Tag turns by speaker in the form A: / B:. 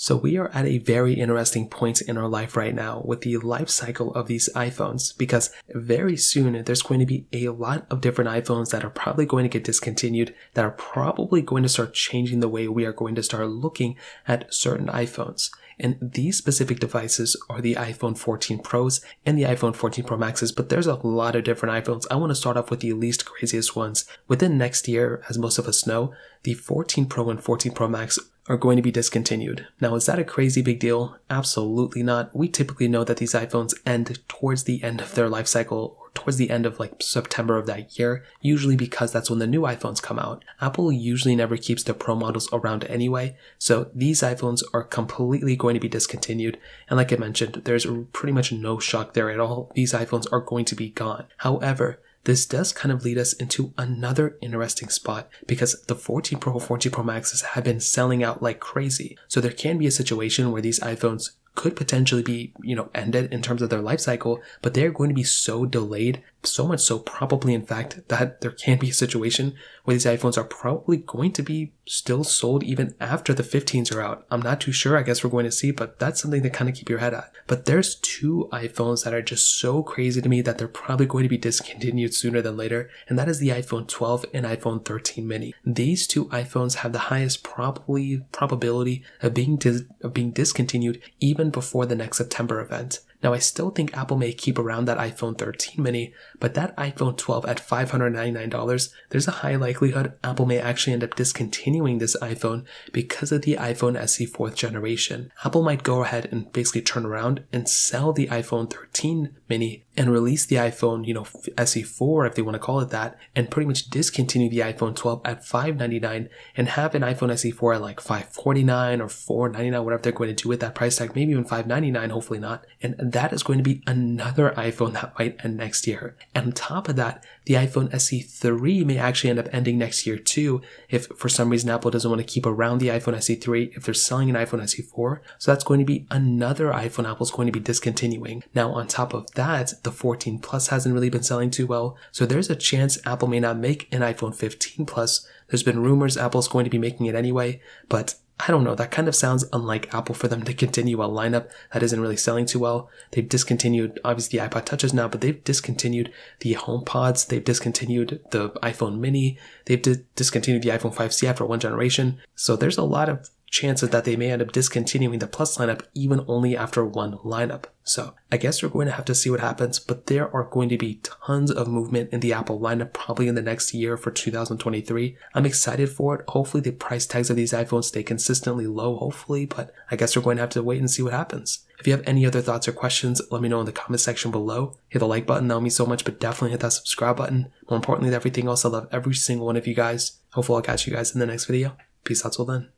A: So we are at a very interesting point in our life right now with the life cycle of these iPhones, because very soon there's going to be a lot of different iPhones that are probably going to get discontinued, that are probably going to start changing the way we are going to start looking at certain iPhones. And these specific devices are the iPhone 14 Pros and the iPhone 14 Pro Maxes, but there's a lot of different iPhones. I want to start off with the least craziest ones. Within next year, as most of us know, the 14 Pro and 14 Pro Max are going to be discontinued. Now, is that a crazy big deal? Absolutely not. We typically know that these iPhones end towards the end of their life cycle, or towards the end of like September of that year, usually because that's when the new iPhones come out. Apple usually never keeps the Pro models around anyway, so these iPhones are completely going to be discontinued. And like I mentioned, there's pretty much no shock there at all. These iPhones are going to be gone. However, this does kind of lead us into another interesting spot, because the 14 Pro, 14 Pro Maxes have been selling out like crazy. So there can be a situation where these iPhones could potentially be, ended in terms of their life cycle, but they're going to be so delayed, so much so probably in fact that there can be a situation where these iPhones are probably going to be still sold even after the 15s are out. I'm not too sure. I guess we're going to see, but that's something to kind of keep your head at. But there's two iPhones that are just so crazy to me that they're probably going to be discontinued sooner than later, and that is the iPhone 12 and iPhone 13 mini. These two iPhones have the highest probability of being discontinued even before the next September event. Now, I still think Apple may keep around that iPhone 13 mini, but that iPhone 12 at $599, there's a high likelihood Apple may actually end up discontinuing this iPhone because of the iPhone SE 4th generation. Apple might go ahead and basically turn around and sell the iPhone 13 mini and release the iPhone, SE 4 if they want to call it that, and pretty much discontinue the iPhone 12 at $599 and have an iPhone SE 4 at like $549 or $499, whatever they're going to do with that price tag, maybe even $599, hopefully not. And that is going to be another iPhone that might end next year. And on top of that, the iPhone SE 3 may actually end up ending next year too, if for some reason Apple doesn't want to keep around the iPhone SE 3, if they're selling an iPhone SE 4. So that's going to be another iPhone Apple's going to be discontinuing. Now, on top of that, the 14 Plus hasn't really been selling too well, so there's a chance Apple may not make an iPhone 15 Plus. There's been rumors Apple's going to be making it anyway, but I don't know, that kind of sounds unlike Apple for them to continue a lineup that isn't really selling too well. They've discontinued, obviously, the iPod Touches now, but they've discontinued the HomePods, they've discontinued the iPhone mini, they've discontinued the iPhone 5C after one generation. So there's a lot of chances that they may end up discontinuing the Plus lineup even only after one lineup. So I guess we're going to have to see what happens, but there are going to be tons of movement in the Apple lineup probably in the next year for 2023. I'm excited for it. Hopefully the price tags of these iPhones stay consistently low, hopefully, but I guess we're going to have to wait and see what happens. If you have any other thoughts or questions, let me know in the comment section below. Hit the like button, that would mean so much, but definitely hit that subscribe button. More importantly than everything else, I love every single one of you guys. Hopefully I'll catch you guys in the next video. Peace out till then.